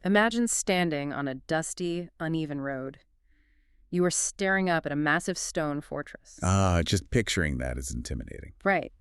Imagine standing on a dusty, uneven road. You are staring up at a massive stone fortress. Just picturing that is intimidating. Right.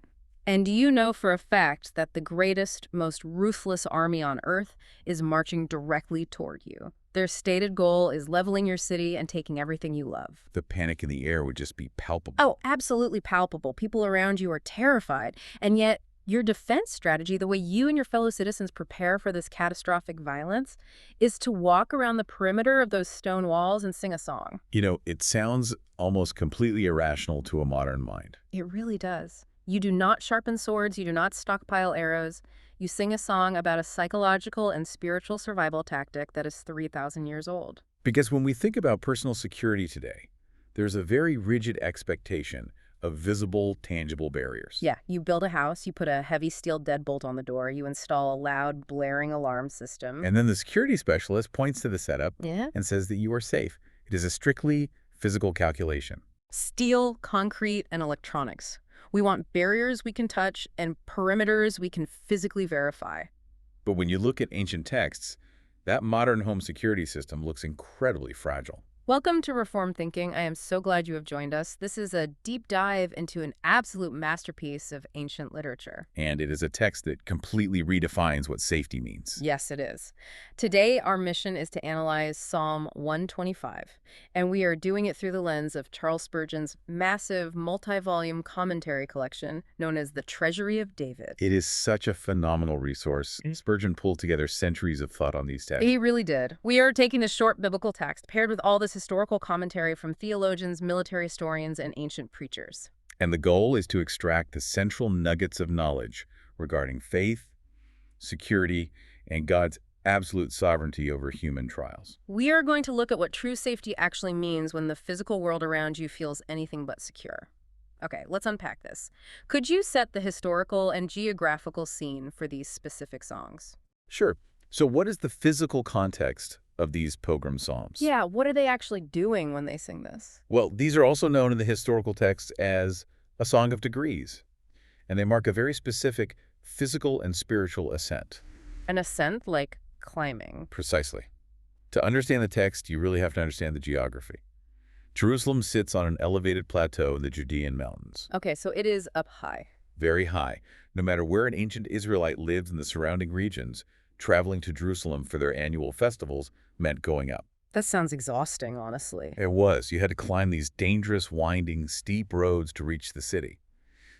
And you know for a fact that the greatest, most ruthless army on Earth is marching directly toward you. Their stated goal is leveling your city and taking everything you love. The panic in the air would just be palpable. Oh, absolutely palpable. People around you are terrified. And yet, your defense strategy, the way you and your fellow citizens prepare for this catastrophic violence, is to walk around the perimeter of those stone walls and sing a song. You know, it sounds almost completely irrational to a modern mind. It really does. You do not sharpen swords, you do not stockpile arrows. You sing a song about a psychological and spiritual survival tactic that is 3,000 years old. Because when we think about personal security today, there's a very rigid expectation of visible, tangible barriers. Yeah, you build a house, you put a heavy steel deadbolt on the door, you install a loud, blaring alarm system. And then the security specialist points to the setup Yeah. and says that you are safe. It is a strictly physical calculation. Steel, concrete, and electronics. We want barriers we can touch and perimeters we can physically verify. But when you look at ancient texts, that modern home security system looks incredibly fragile. Welcome to Reform Thinking. I am so glad you have joined us. This is a deep dive into an absolute masterpiece of ancient literature. And it is a text that completely redefines what safety means. Yes, it is. Today, our mission is to analyze Psalm 125, and we are doing it through the lens of Charles Spurgeon's massive multi-volume commentary collection known as the Treasury of David. It is such a phenomenal resource. Spurgeon pulled together centuries of thought on these texts. He really did. We are taking a short biblical text paired with all this historical commentary from theologians, military historians, and ancient preachers. And the goal is to extract the central nuggets of knowledge regarding faith, security, and God's absolute sovereignty over human trials. We are going to look at what true safety actually means when the physical world around you feels anything but secure. Okay, let's unpack this. Could you set the historical and geographical scene for these specific songs? Sure. So what is the physical context of these pilgrim psalms? Yeah, what are they actually doing when they sing this? Well, these are also known in the historical texts as a song of degrees, and they mark a very specific physical and spiritual ascent. An ascent like climbing. Precisely. To understand the text, you really have to understand the geography. Jerusalem sits on an elevated plateau in the Judean mountains. Okay, so it is up high. Very high. No matter where an ancient Israelite lived in the surrounding regions, traveling to Jerusalem for their annual festivals meant going up. That sounds exhausting, honestly. It was. You had to climb these dangerous, winding, steep roads to reach the city.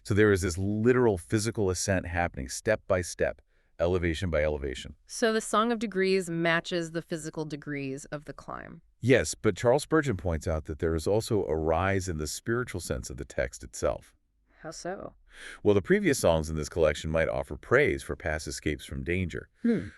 So there is this literal physical ascent happening step by step, elevation by elevation. So the Song of Degrees matches the physical degrees of the climb. Yes, but Charles Spurgeon points out that there is also a rise in the spiritual sense of the text itself. How so? Well, the previous songs in this collection might offer praise for past escapes from danger,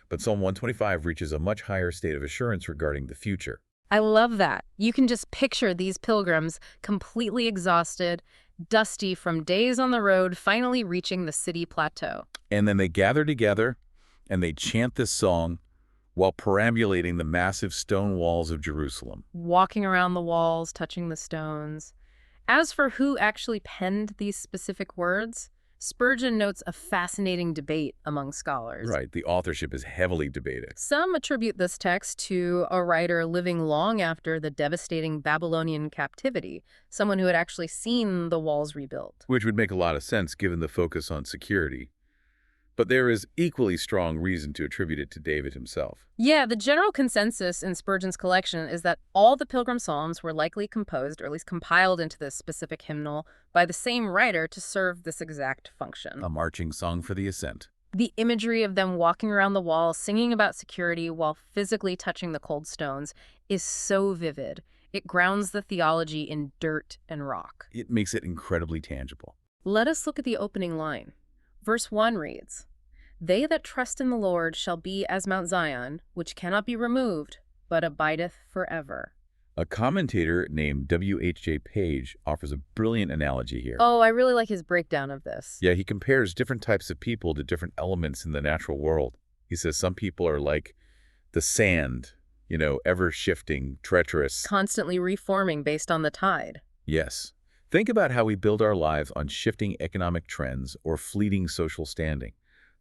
but Psalm 125 reaches a much higher state of assurance regarding the future. I love that. You can just picture these pilgrims completely exhausted, dusty from days on the road, finally reaching the city plateau. And then they gather together and they chant this song while perambulating the massive stone walls of Jerusalem. Walking around the walls, touching the stones. As for who actually penned these specific words, Spurgeon notes a fascinating debate among scholars. Right, the authorship is heavily debated. Some attribute this text to a writer living long after the devastating Babylonian captivity, someone who had actually seen the walls rebuilt. Which would make a lot of sense given the focus on security. But there is equally strong reason to attribute it to David himself. Yeah, the general consensus in Spurgeon's collection is that all the Pilgrim Psalms were likely composed, or at least compiled into this specific hymnal, by the same writer to serve this exact function. A marching song for the ascent. The imagery of them walking around the wall, singing about security while physically touching the cold stones is so vivid. It grounds the theology in dirt and rock. It makes it incredibly tangible. Let us look at the opening line. Verse 1 reads, "They that trust in the Lord shall be as Mount Zion, which cannot be removed, but abideth forever." A commentator named W.H.J. Page offers a brilliant analogy here. Oh, I really like his breakdown of this. Yeah, he compares different types of people to different elements in the natural world. He says some people are like the sand, ever shifting, treacherous. Constantly reforming based on the tide. Yes. Think about how we build our lives on shifting economic trends or fleeting social standing.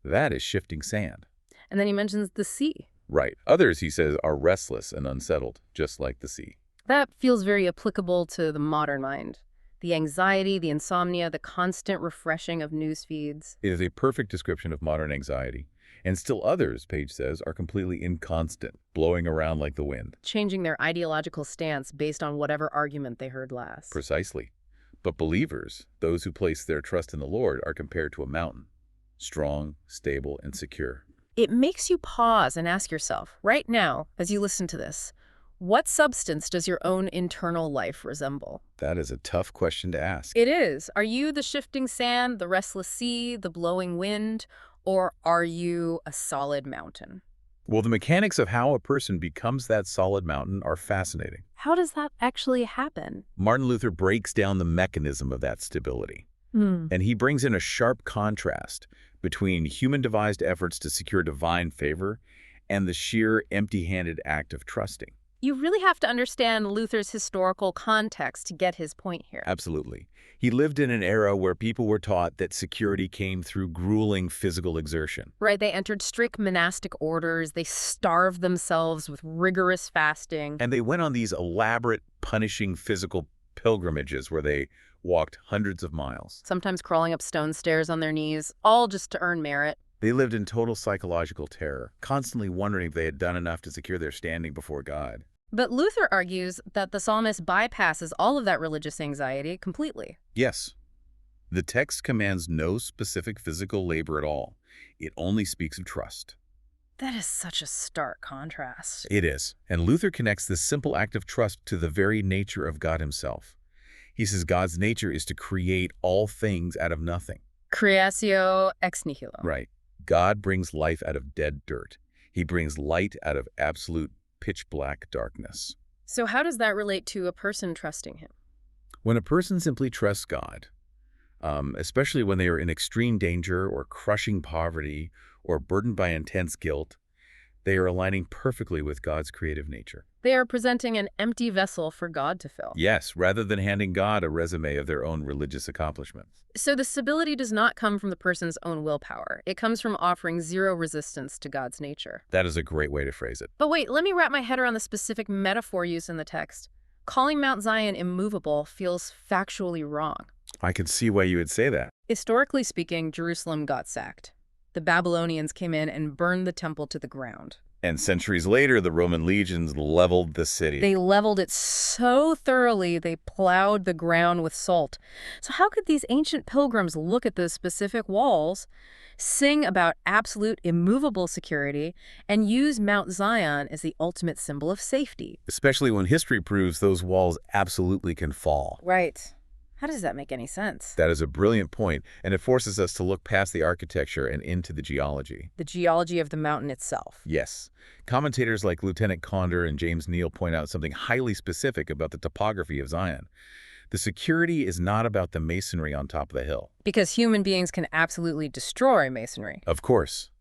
That is shifting sand. And then he mentions the sea. Right. Others, he says, are restless and unsettled, just like the sea. That feels very applicable to the modern mind. The anxiety, the insomnia, the constant refreshing of news feeds. It is a perfect description of modern anxiety. And still others, Page says, are completely inconstant, blowing around like the wind. Changing their ideological stance based on whatever argument they heard last. Precisely. But believers, those who place their trust in the Lord, are compared to a mountain, strong, stable, and secure. It makes you pause and ask yourself, right now, as you listen to this, what substance does your own internal life resemble? That is a tough question to ask. It is. Are you the shifting sand, the restless sea, the blowing wind, or are you a solid mountain? Well, the mechanics of how a person becomes that solid mountain are fascinating. How does that actually happen? Martin Luther breaks down the mechanism of that stability. And he brings in a sharp contrast between human-devised efforts to secure divine favor and the sheer empty-handed act of trusting. You really have to understand Luther's historical context to get his point here. Absolutely. He lived in an era where people were taught that security came through grueling physical exertion. Right, they entered strict monastic orders, they starved themselves with rigorous fasting. And they went on these elaborate, punishing physical pilgrimages where they walked hundreds of miles. Sometimes crawling up stone stairs on their knees, all just to earn merit. They lived in total psychological terror, constantly wondering if they had done enough to secure their standing before God. But Luther argues that the psalmist bypasses all of that religious anxiety completely. Yes, the text commands no specific physical labor at all. It only speaks of trust. That is such a stark contrast. It is. And Luther connects this simple act of trust to the very nature of God himself. He says God's nature is to create all things out of nothing. Creatio ex nihilo. Right. God brings life out of dead dirt. He brings light out of absolute pitch-black darkness. So how does that relate to a person trusting him? When a person simply trusts God, especially when they are in extreme danger or crushing poverty or burdened by intense guilt, they are aligning perfectly with God's creative nature. They are presenting an empty vessel for God to fill. Yes, rather than handing God a resume of their own religious accomplishments. So the stability does not come from the person's own willpower. It comes from offering zero resistance to God's nature. That is a great way to phrase it. But wait, let me wrap my head around the specific metaphor used in the text. Calling Mount Zion immovable feels factually wrong. I can see why you would say that. Historically speaking, Jerusalem got sacked. The Babylonians came in and burned the temple to the ground. And centuries later, the Roman legions leveled the city. They leveled it so thoroughly they plowed the ground with salt. So how could these ancient pilgrims look at those specific walls, sing about absolute immovable security, and use Mount Zion as the ultimate symbol of safety? Especially when history proves those walls absolutely can fall. Right. How does that make any sense? That is a brilliant point, and it forces us to look past the architecture and into the geology. The geology of the mountain itself. Yes. Commentators like Lieutenant Condor and James Neal point out something highly specific about the topography of Zion. The security is not about the masonry on top of the hill. Because human beings can absolutely destroy masonry. Of course.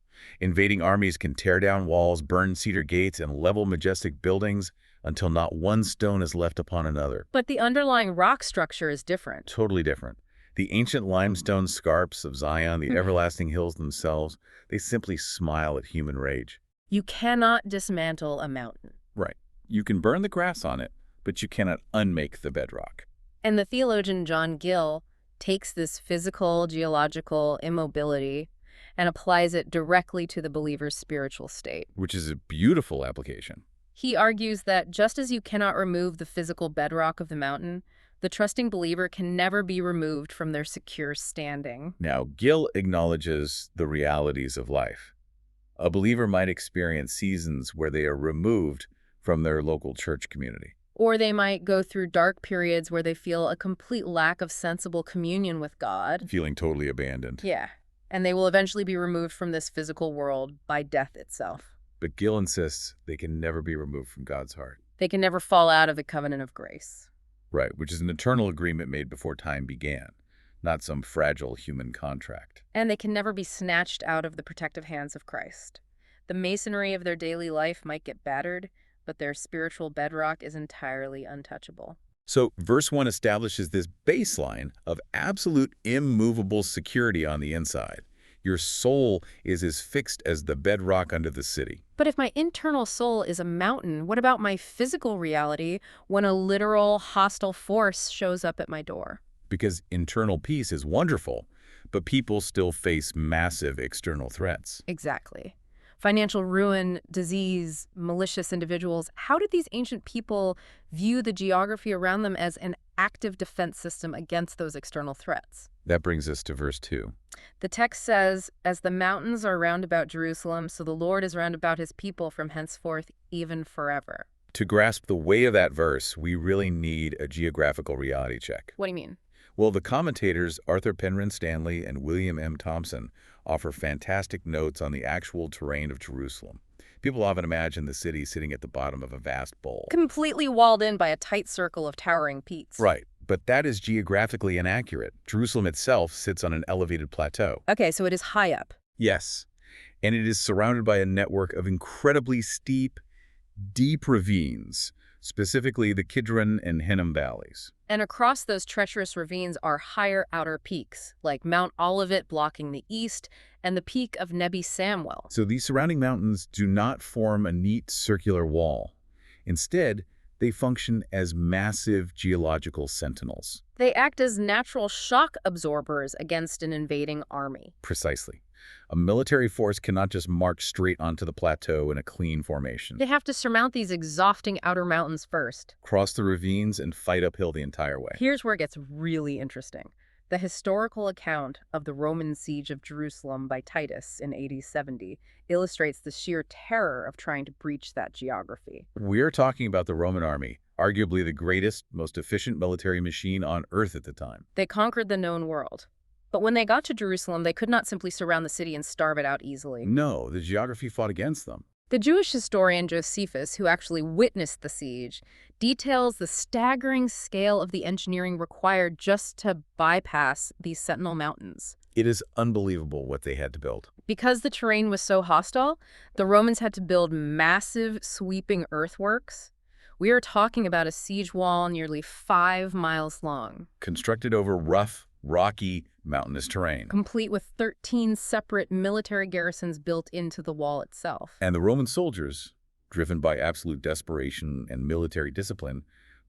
Invading armies can tear down walls, burn cedar gates, and level majestic buildings until not one stone is left upon another. But the underlying rock structure is different. Totally different. The ancient limestone scarps of Zion, the everlasting hills themselves, they simply smile at human rage. You cannot dismantle a mountain. Right. You can burn the grass on it, but you cannot unmake the bedrock. And the theologian John Gill takes this physical, geological immobility and applies it directly to the believer's spiritual state. Which is a beautiful application. He argues that just as you cannot remove the physical bedrock of the mountain, the trusting believer can never be removed from their secure standing. Now, Gill acknowledges the realities of life. A believer might experience seasons where they are removed from their local church community. Or they might go through dark periods where they feel a complete lack of sensible communion with God. Feeling totally abandoned. Yeah, and they will eventually be removed from this physical world by death itself. But Gill insists they can never be removed from God's heart. They can never fall out of the covenant of grace. Right, which is an eternal agreement made before time began, not some fragile human contract. And they can never be snatched out of the protective hands of Christ. The masonry of their daily life might get battered, but their spiritual bedrock is entirely untouchable. So verse 1 establishes this baseline of absolute immovable security on the inside. Your soul is as fixed as the bedrock under the city. But if my internal soul is a mountain, what about my physical reality when a literal hostile force shows up at my door? Because internal peace is wonderful, but people still face massive external threats. Exactly. Financial ruin, disease, malicious individuals. How did these ancient people view the geography around them as an active defense system against those external threats? That brings us to verse 2. The text says, "As the mountains are round about Jerusalem, so the Lord is round about his people from henceforth, even forever." To grasp the weight of that verse, we really need a geographical reality check. What do you mean? Well, the commentators Arthur Penryn Stanley and William M. Thompson offer fantastic notes on the actual terrain of Jerusalem. People often imagine the city sitting at the bottom of a vast bowl. Completely walled in by a tight circle of towering peaks. Right, but that is geographically inaccurate. Jerusalem itself sits on an elevated plateau. Okay, so it is high up. Yes, and it is surrounded by a network of incredibly steep, deep ravines, specifically the Kidron and Hinnom valleys. And across those treacherous ravines are higher outer peaks, like Mount Olivet blocking the east and the peak of Nebi Samuel. So these surrounding mountains do not form a neat circular wall. Instead, they function as massive geological sentinels. They act as natural shock absorbers against an invading army. Precisely. A military force cannot just march straight onto the plateau in a clean formation. They have to surmount these exhausting outer mountains first. Cross the ravines and fight uphill the entire way. Here's where it gets really interesting. The historical account of the Roman siege of Jerusalem by Titus in AD 70 illustrates the sheer terror of trying to breach that geography. We're talking about the Roman army, arguably the greatest, most efficient military machine on earth at the time. They conquered the known world. But when they got to Jerusalem, they could not simply surround the city and starve it out easily. No, the geography fought against them. The Jewish historian Josephus, who actually witnessed the siege, details the staggering scale of the engineering required just to bypass these Sentinel Mountains. It is unbelievable what they had to build. Because the terrain was so hostile, the Romans had to build massive, sweeping earthworks. We are talking about a siege wall nearly 5 miles long. Constructed over rough, rocky, mountainous terrain. Complete with 13 separate military garrisons built into the wall itself. And the Roman soldiers, driven by absolute desperation and military discipline,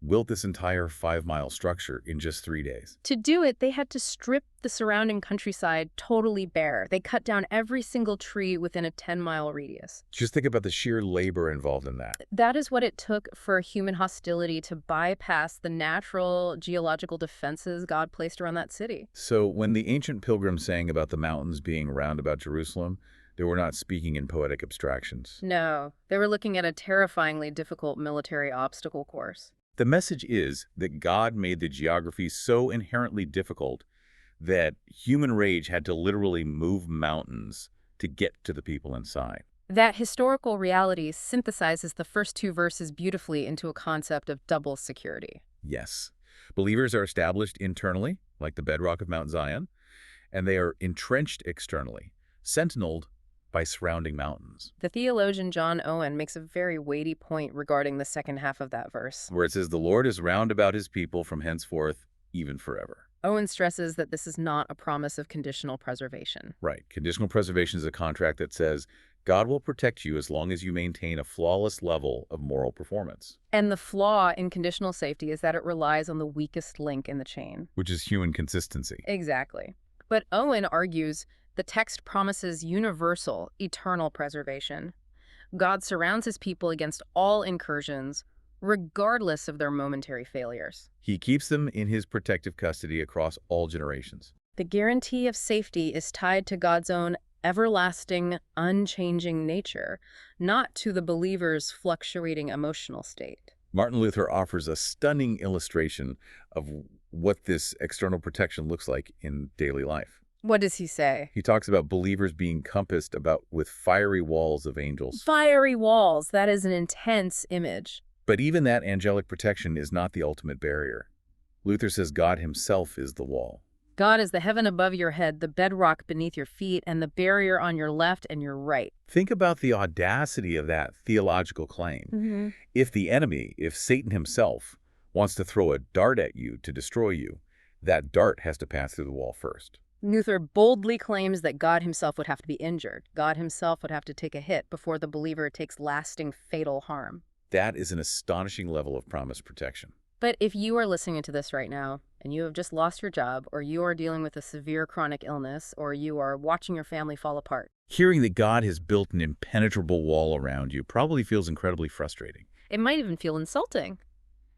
built this entire 5-mile structure in just 3 days. To do it, they had to strip the surrounding countryside totally bare. They cut down every single tree within a 10-mile radius. Just think about the sheer labor involved in that. That is what it took for human hostility to bypass the natural geological defenses God placed around that city. So when the ancient pilgrims sang about the mountains being round about Jerusalem, they were not speaking in poetic abstractions. No, they were looking at a terrifyingly difficult military obstacle course. The message is that God made the geography so inherently difficult that human rage had to literally move mountains to get to the people inside. That historical reality synthesizes the first 2 verses beautifully into a concept of double security. Yes. Believers are established internally, like the bedrock of Mount Zion, and they are entrenched externally, sentineled by surrounding mountains. The theologian John Owen makes a very weighty point regarding the second half of that verse, Where it says, "The Lord is round about his people from henceforth, even forever." Owen stresses that this is not a promise of conditional preservation. Right. Conditional preservation is a contract that says, God will protect you as long as you maintain a flawless level of moral performance. And the flaw in conditional safety is that it relies on the weakest link in the chain. Which is human consistency. Exactly. But Owen argues the text promises universal, eternal preservation. God surrounds his people against all incursions, regardless of their momentary failures. He keeps them in his protective custody across all generations. The guarantee of safety is tied to God's own everlasting, unchanging nature, not to the believer's fluctuating emotional state. Martin Luther offers a stunning illustration of what this external protection looks like in daily life. What does he say? He talks about believers being compassed about with fiery walls of angels. Fiery walls. That is an intense image. But even that angelic protection is not the ultimate barrier. Luther says God himself is the wall. God is the heaven above your head, the bedrock beneath your feet, and the barrier on your left and your right. Think about the audacity of that theological claim. If the enemy, if Satan himself, wants to throw a dart at you to destroy you, that dart has to pass through the wall first. Luther boldly claims that God himself would have to be injured. God himself would have to take a hit before the believer takes lasting, fatal harm. That is an astonishing level of promised protection. But if you are listening to this right now, and you have just lost your job, or you are dealing with a severe chronic illness, or you are watching your family fall apart, Hearing that God has built an impenetrable wall around you probably feels incredibly frustrating. it might even feel insulting.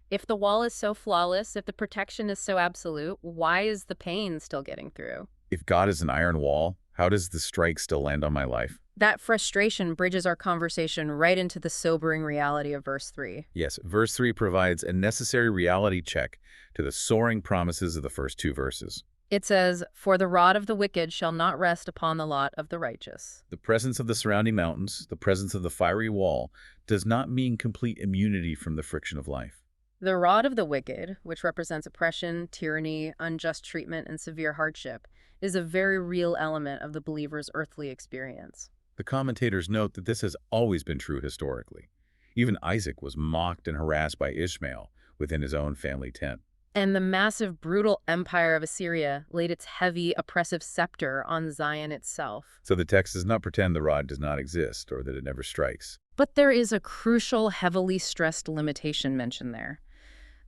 If the wall is so flawless, if the protection is so absolute, why is the pain still getting through? If God is an iron wall, how does the strike still land on my life? That frustration bridges our conversation right into the sobering reality of verse 3. Yes, verse 3 provides a necessary reality check to the soaring promises of the first two verses. It says, "For the rod of the wicked shall not rest upon the lot of the righteous." The presence of the surrounding mountains, the presence of the fiery wall, does not mean complete immunity from the friction of life. The rod of the wicked, which represents oppression, tyranny, unjust treatment, and severe hardship, is a very real element of the believer's earthly experience. The commentators note that this has always been true historically. Even Isaac was mocked and harassed by Ishmael within his own family tent. And the massive, brutal empire of Assyria laid its heavy, oppressive scepter on Zion itself. So the text does not pretend the rod does not exist or that it never strikes. But there is a crucial, heavily stressed limitation mentioned there.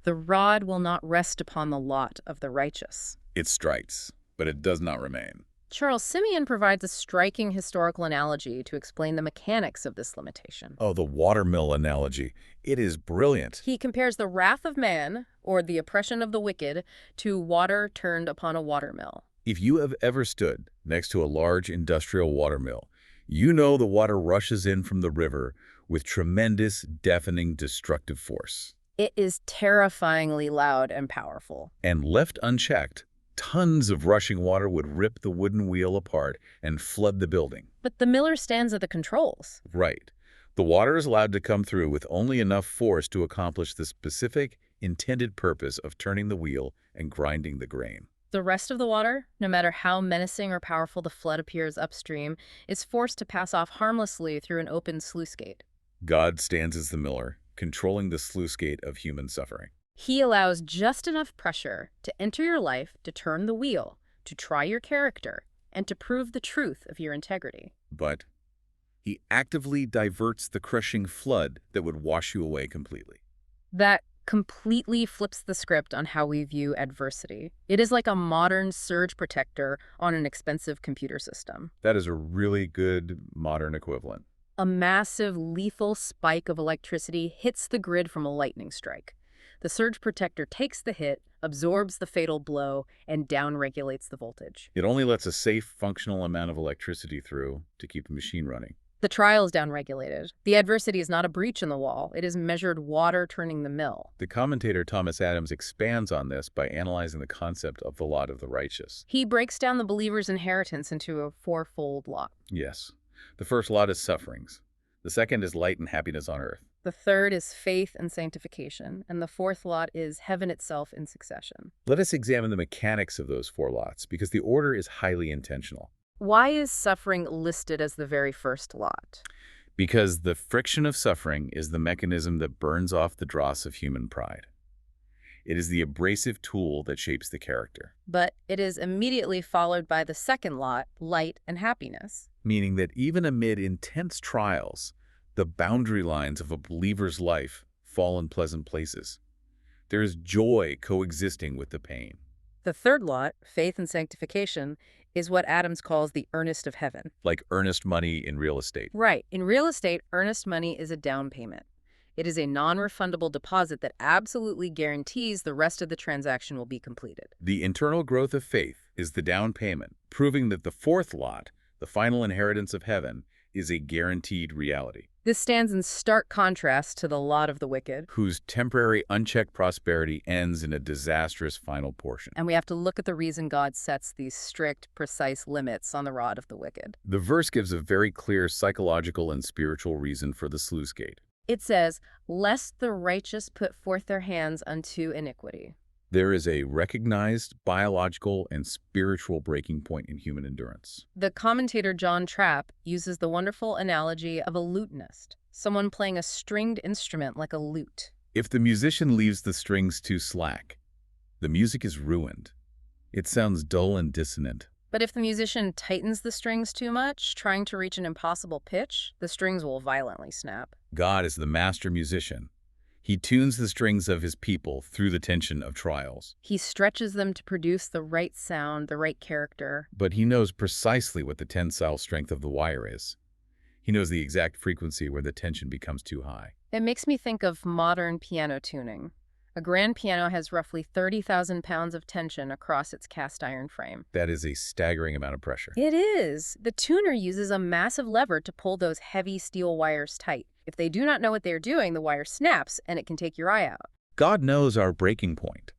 The rod will not rest upon the lot of the righteous. It strikes, but it does not remain. Charles Simeon provides a striking historical analogy to explain the mechanics of this limitation. Oh, the watermill analogy. It is brilliant. He compares the wrath of man, or the oppression of the wicked, to water turned upon a watermill. If you have ever stood next to a large industrial watermill, you know the water rushes in from the river with tremendous, deafening, destructive force. It is terrifyingly loud and powerful. And left unchecked, tons of rushing water would rip the wooden wheel apart and flood the building. But the miller stands at the controls. Right. The water is allowed to come through with only enough force to accomplish the specific, intended purpose of turning the wheel and grinding the grain. The rest of the water, no matter how menacing or powerful the flood appears upstream, is forced to pass off harmlessly through an open sluice gate. God stands as the miller, controlling the sluice gate of human suffering. He allows just enough pressure to enter your life, to turn the wheel, to try your character, and to prove the truth of your integrity. But he actively diverts the crushing flood that would wash you away completely. That completely flips the script on how we view adversity. It is like a modern surge protector on an expensive computer system. That is a really good modern equivalent. A massive, lethal spike of electricity hits the grid from a lightning strike. The surge protector takes the hit, absorbs the fatal blow, and downregulates the voltage. It only lets a safe, functional amount of electricity through to keep the machine running. The trial is downregulated. The adversity is not a breach in the wall. It is measured water turning the mill. The commentator Thomas Adams expands on this by analyzing the concept of the lot of the righteous. He breaks down the believer's inheritance into a fourfold lot. Yes. The first lot is sufferings. The second is light and happiness on earth. The third is faith and sanctification, and the fourth lot is heaven itself in succession. Let us examine the mechanics of those four lots, because the order is highly intentional. Why is suffering listed as the very first lot? Because the friction of suffering is the mechanism that burns off the dross of human pride. It is the abrasive tool that shapes the character. But it is immediately followed by the second lot, light and happiness. Meaning that even amid intense trials, the boundary lines of a believer's life fall in pleasant places. There is joy coexisting with the pain. The third lot, faith and sanctification, is what Adams calls the earnest of heaven. Like earnest money in real estate. Right. In real estate, earnest money is a down payment. It is a non-refundable deposit that absolutely guarantees the rest of the transaction will be completed. The internal growth of faith is the down payment, proving that the fourth lot, the final inheritance of heaven, is a guaranteed reality. This stands in stark contrast to the lot of the wicked, whose temporary unchecked prosperity ends in a disastrous final portion. and we have to look at the reason God sets these strict, precise limits on the rod of the wicked. The verse gives a very clear psychological and spiritual reason for the sluice gate. It says, "Lest the righteous put forth their hands unto iniquity." There is a recognized biological and spiritual breaking point in human endurance. The commentator John Trapp uses the wonderful analogy of a lutenist, someone playing a stringed instrument like a lute. If the musician leaves the strings too slack, the music is ruined. It sounds dull and dissonant, But if the musician tightens the strings too much, trying to reach an impossible pitch, the strings will violently snap. God is the master musician. He tunes the strings of his people through the tension of trials. He stretches them to produce the right sound, the right character. But he knows precisely what the tensile strength of the wire is. He knows the exact frequency where the tension becomes too high. It makes me think of modern piano tuning. A grand piano has roughly 30,000 pounds of tension across its cast iron frame. That is a staggering amount of pressure. It is. The tuner uses a massive lever to pull those heavy steel wires tight. If they do not know what they are doing, the wire snaps and it can take your eye out. God knows our breaking point,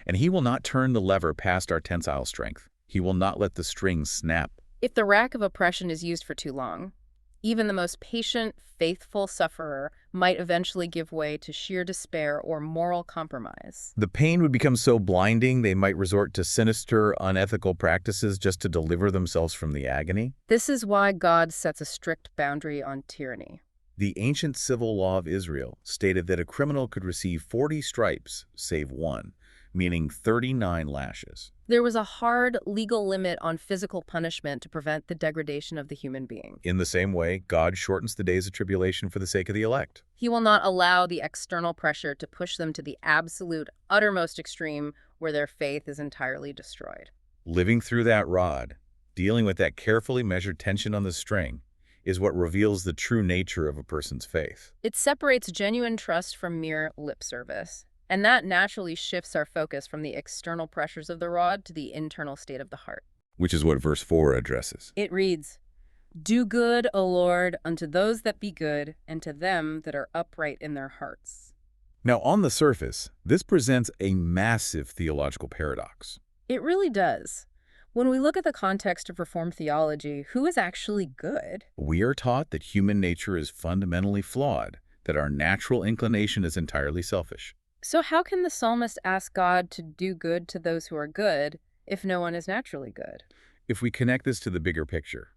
and he will not turn the lever past our tensile strength. He will not let the strings snap. If the rack of oppression is used for too long, even the most patient, faithful sufferer might eventually give way to sheer despair or moral compromise. The pain would become so blinding they might resort to sinister, unethical practices just to deliver themselves from the agony. This is why God sets a strict boundary on tyranny. The ancient civil law of Israel stated that a criminal could receive 40 stripes, save one, meaning 39 lashes. There was a hard legal limit on physical punishment to prevent the degradation of the human being. In the same way, God shortens the days of tribulation for the sake of the elect. He will not allow the external pressure to push them to the absolute, uttermost extreme where their faith is entirely destroyed. Living through that rod, dealing with that carefully measured tension on the string, is what reveals the true nature of a person's faith. It separates genuine trust from mere lip service. And that naturally shifts our focus from the external pressures of the rod to the internal state of the heart. Which is what verse 4 addresses. It reads, "Do good, O Lord, unto those that be good, and to them that are upright in their hearts." Now, on the surface, this presents a massive theological paradox. It really does. When we look at the context of Reformed theology, who is actually good? We are taught that human nature is fundamentally flawed, that our natural inclination is entirely selfish. So how can the psalmist ask God to do good to those who are good if no one is naturally good? If we connect this to the bigger picture,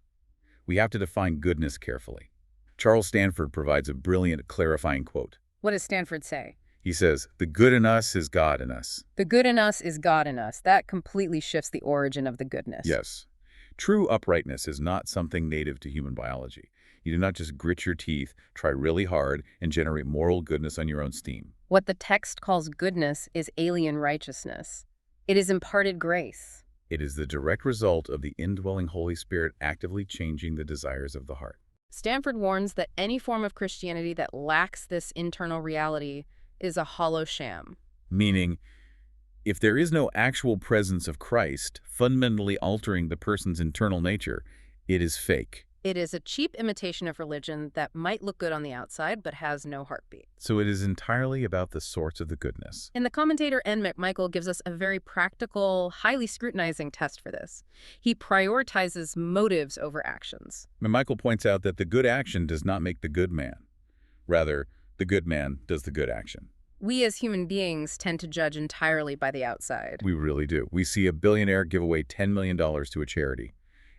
we have to define goodness carefully. Charles Stanford provides a brilliant, clarifying quote. What does Stanford say? He says, "The good in us is God in us." The good in us is God in us. That completely shifts the origin of the goodness. Yes. True uprightness is not something native to human biology. You do not just grit your teeth, try really hard, and generate moral goodness on your own steam. What the text calls goodness is alien righteousness. It is imparted grace. It is the direct result of the indwelling Holy Spirit actively changing the desires of the heart. Stanford warns that any form of Christianity that lacks this internal reality is a hollow sham. Meaning, if there is no actual presence of Christ fundamentally altering the person's internal nature, it is fake. It is a cheap imitation of religion that might look good on the outside but has no heartbeat. So it is entirely about the source of the goodness. And the commentator N. McMichael gives us a very practical, highly scrutinizing test for this. He prioritizes motives over actions. McMichael points out that the good action does not make the good man. Rather, the good man does the good action. We as human beings tend to judge entirely by the outside. We really do. We see a billionaire give away $10 million to a charity,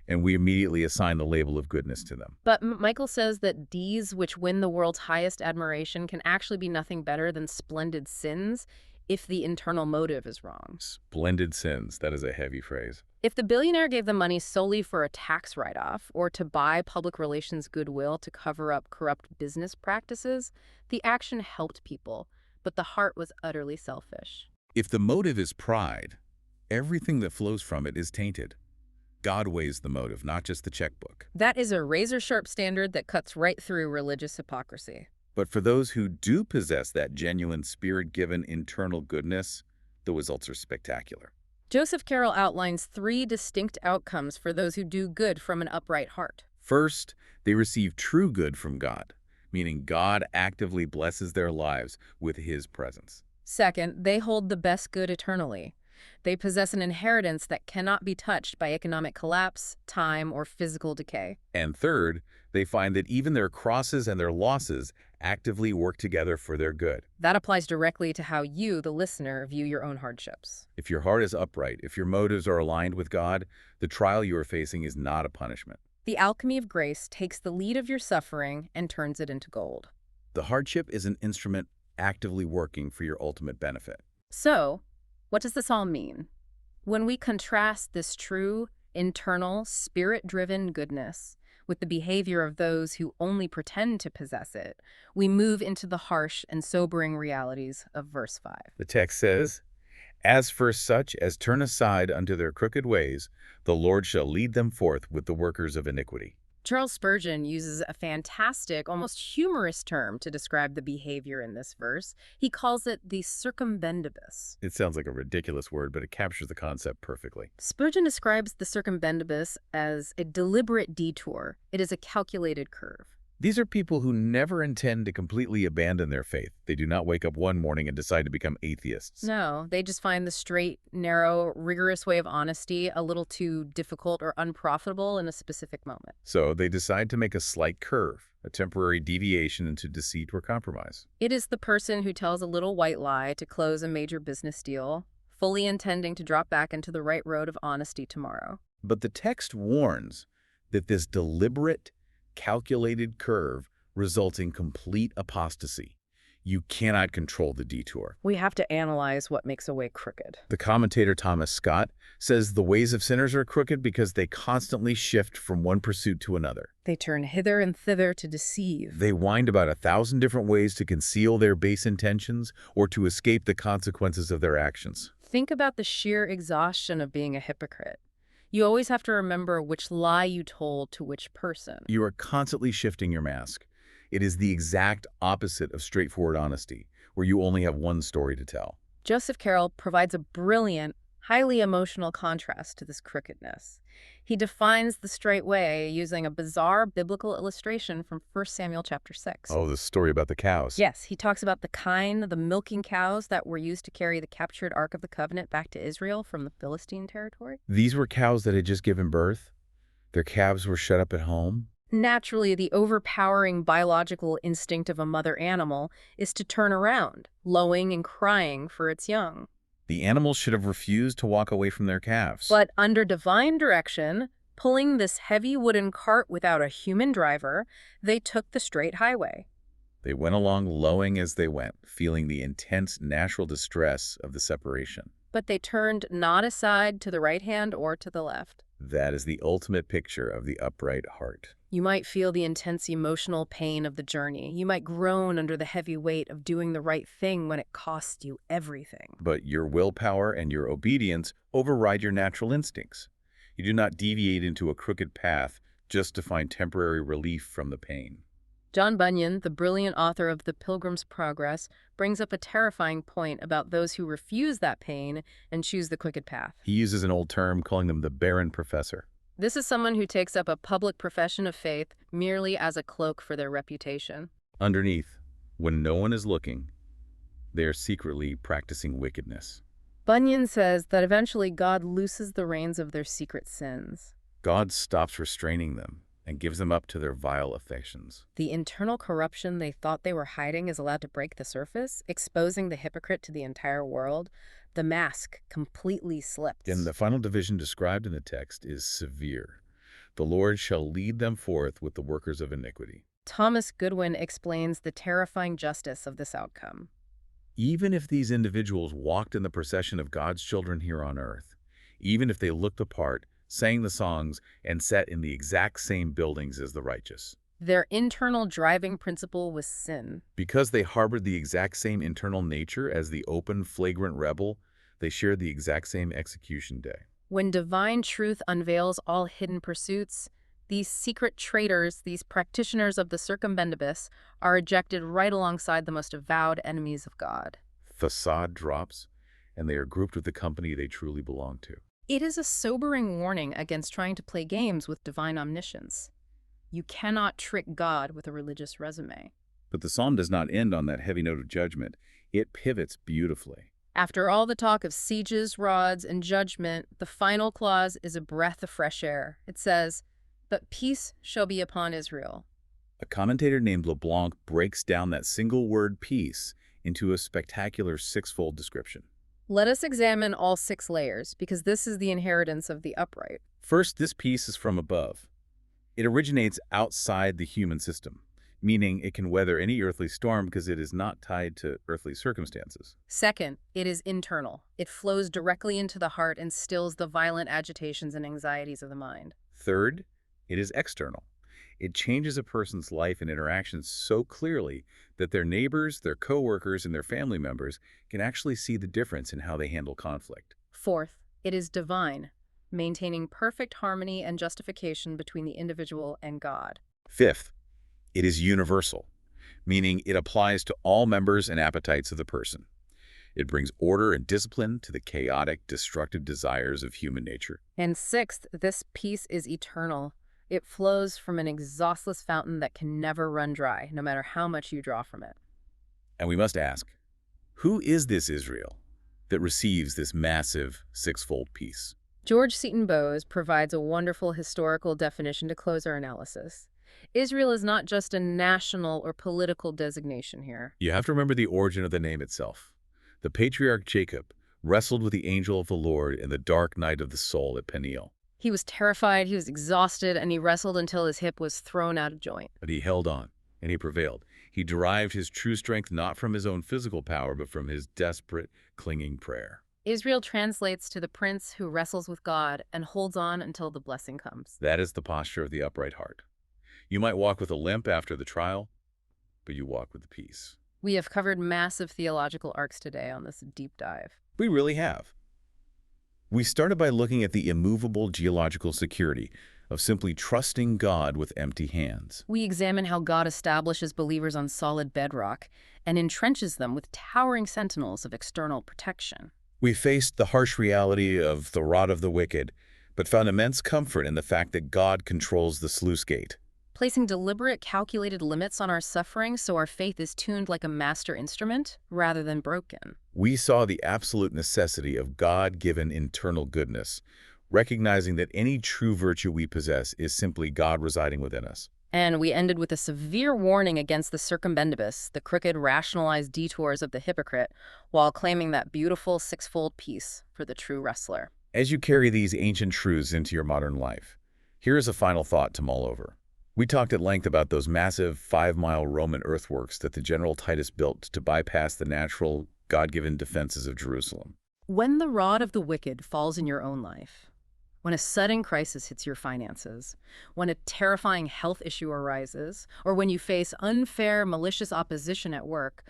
and we immediately assign the label of goodness to them. But Michael says that deeds which win the world's highest admiration can actually be nothing better than splendid sins if the internal motive is wrong. Splendid sins. That is a heavy phrase. If the billionaire gave the money solely for a tax write-off or to buy public relations goodwill to cover up corrupt business practices, the action helped people, but the heart was utterly selfish. If the motive is pride, everything that flows from it is tainted. God weighs the motive, not just the checkbook. That is a razor-sharp standard that cuts right through religious hypocrisy. But for those who do possess that genuine spirit-given internal goodness, the results are spectacular. Joseph Carroll outlines 3 distinct outcomes for those who do good from an upright heart. First, they receive true good from God, meaning God actively blesses their lives with His presence. Second, they hold the best good eternally. They possess an inheritance that cannot be touched by economic collapse, time, or physical decay. And third, they find that even their crosses and their losses actively work together for their good. That applies directly to how you, the listener, view your own hardships. If your heart is upright, if your motives are aligned with God, the trial you are facing is not a punishment. The alchemy of grace takes the lead of your suffering and turns it into gold. The hardship is an instrument actively working for your ultimate benefit. So, what does this all mean? When we contrast this true, internal, spirit-driven goodness, with the behavior of those who only pretend to possess it, we move into the harsh and sobering realities of verse 5. The text says, "As for such as turn aside unto their crooked ways, the Lord shall lead them forth with the workers of iniquity." Charles Spurgeon uses a fantastic, almost humorous term to describe the behavior in this verse. He calls it the circumbendibus. It sounds like a ridiculous word, but it captures the concept perfectly. Spurgeon describes the circumbendibus as a deliberate detour. It is a calculated curve. These are people who never intend to completely abandon their faith. They do not wake up one morning and decide to become atheists. No, they just find the straight, narrow, rigorous way of honesty a little too difficult or unprofitable in a specific moment. So they decide to make a slight curve, a temporary deviation into deceit or compromise. It is the person who tells a little white lie to close a major business deal, fully intending to drop back into the right road of honesty tomorrow. But the text warns that this deliberate, calculated curve results in complete apostasy. You cannot control the detour. We have to analyze what makes a way crooked. The commentator Thomas Scott says the ways of sinners are crooked because they constantly shift from one pursuit to another. They turn hither and thither to deceive. They wind about 1,000 different ways to conceal their base intentions or to escape the consequences of their actions. Think about the sheer exhaustion of being a hypocrite. You always have to remember which lie you told to which person. You are constantly shifting your mask. It is the exact opposite of straightforward honesty, where you only have one story to tell. Joseph Carroll provides a brilliant, highly emotional contrast to this crookedness. He defines the straight way using a bizarre biblical illustration from 1 Samuel chapter 6. Oh, the story about the cows. Yes, he talks about the kine, the milking cows that were used to carry the captured Ark of the Covenant back to Israel from the Philistine territory. These were cows that had just given birth. Their calves were shut up at home. Naturally, the overpowering biological instinct of a mother animal is to turn around, lowing and crying for its young. The animals should have refused to walk away from their calves. But under divine direction, pulling this heavy wooden cart without a human driver, they took the straight highway. They went along lowing as they went, feeling the intense natural distress of the separation. But they turned not aside to the right hand or to the left. That is the ultimate picture of the upright heart. You might feel the intense emotional pain of the journey. You might groan under the heavy weight of doing the right thing when it costs you everything. But your willpower and your obedience override your natural instincts. You do not deviate into a crooked path just to find temporary relief from the pain. John Bunyan, the brilliant author of The Pilgrim's Progress, brings up a terrifying point about those who refuse that pain and choose the crooked path. He uses an old term calling them the barren professor. This is someone who takes up a public profession of faith merely as a cloak for their reputation. Underneath, when no one is looking, they are secretly practicing wickedness. Bunyan says that eventually God looses the reins of their secret sins. God stops restraining them and gives them up to their vile affections. The internal corruption they thought they were hiding is allowed to break the surface, exposing the hypocrite to the entire world. The mask completely slips. And the final division described in the text is severe. The Lord shall lead them forth with the workers of iniquity. Thomas Goodwin explains the terrifying justice of this outcome. Even if these individuals walked in the procession of God's children here on earth, even if they looked apart, sang the songs, and sat in the exact same buildings as the righteous, their internal driving principle was sin. Because they harbored the exact same internal nature as the open, flagrant rebel, they shared the exact same execution day. When divine truth unveils all hidden pursuits, these secret traitors, these practitioners of the circumbendibus, are ejected right alongside the most avowed enemies of God. Facade drops, and they are grouped with the company they truly belong to. It is a sobering warning against trying to play games with divine omniscience. You cannot trick God with a religious resume. But the psalm does not end on that heavy note of judgment. It pivots beautifully. After all the talk of sieges, rods, and judgment, the final clause is a breath of fresh air. It says, "But peace shall be upon Israel." A commentator named LeBlanc breaks down that single word peace into a spectacular six-fold description. Let us examine all 6 layers, because this is the inheritance of the upright. First, this peace is from above. It originates outside the human system, meaning it can weather any earthly storm because it is not tied to earthly circumstances. Second, it is internal. It flows directly into the heart and stills the violent agitations and anxieties of the mind. Third, it is external. It changes a person's life and interactions so clearly that their neighbors, their coworkers, and their family members can actually see the difference in how they handle conflict. Fourth, it is divine, maintaining perfect harmony and justification between the individual and God. Fifth, it is universal, meaning it applies to all members and appetites of the person. It brings order and discipline to the chaotic, destructive desires of human nature. And sixth, this peace is eternal. It flows from an exhaustless fountain that can never run dry, no matter how much you draw from it. And we must ask, who is this Israel that receives this massive sixfold peace? George Seton Bowes provides a wonderful historical definition to close our analysis. Israel is not just a national or political designation here. You have to remember the origin of the name itself. The patriarch Jacob wrestled with the angel of the Lord in the dark night of the soul at Peniel. He was terrified, he was exhausted, and he wrestled until his hip was thrown out of joint. But he held on, and he prevailed. He derived his true strength not from his own physical power, but from his desperate, clinging prayer. Israel translates to the prince who wrestles with God and holds on until the blessing comes. That is the posture of the upright heart. You might walk with a limp after the trial, but you walk with peace. We have covered massive theological arcs today on this deep dive. We really have. We started by looking at the immovable geological security of simply trusting God with empty hands. We examine how God establishes believers on solid bedrock and entrenches them with towering sentinels of external protection. We faced the harsh reality of the rod of the wicked, but found immense comfort in the fact that God controls the sluice gate. Placing deliberate, calculated limits on our suffering so our faith is tuned like a master instrument rather than broken. We saw the absolute necessity of God-given internal goodness, recognizing that any true virtue we possess is simply God residing within us. And we ended with a severe warning against the circumbendibus, the crooked, rationalized detours of the hypocrite, while claiming that beautiful sixfold peace for the true wrestler. As you carry these ancient truths into your modern life, here is a final thought to mull over. We talked at length about those massive 5-mile Roman earthworks that the General Titus built to bypass the natural, God-given defenses of Jerusalem. When the rod of the wicked falls in your own life, when a sudden crisis hits your finances, when a terrifying health issue arises, or when you face unfair, malicious opposition at work,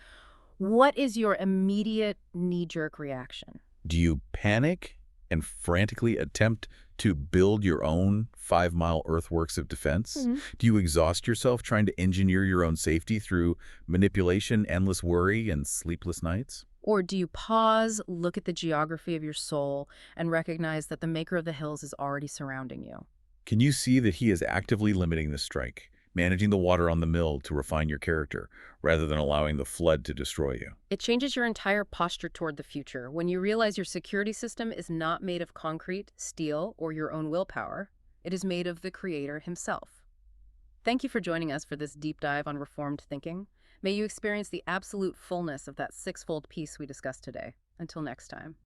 what is your immediate knee-jerk reaction? Do you panic and frantically attempt to build your own 5-mile earthworks of defense? Do you exhaust yourself trying to engineer your own safety through manipulation, endless worry, and sleepless nights? Or do you pause, look at the geography of your soul, and recognize that the maker of the hills is already surrounding you? Can you see that he is actively limiting the strike, managing the water on the mill to refine your character, rather than allowing the flood to destroy you? It changes your entire posture toward the future when you realize your security system is not made of concrete, steel, or your own willpower. It is made of the Creator himself. Thank you for joining us for this deep dive on Reformed thinking. May you experience the absolute fullness of that sixfold peace we discussed today. Until next time.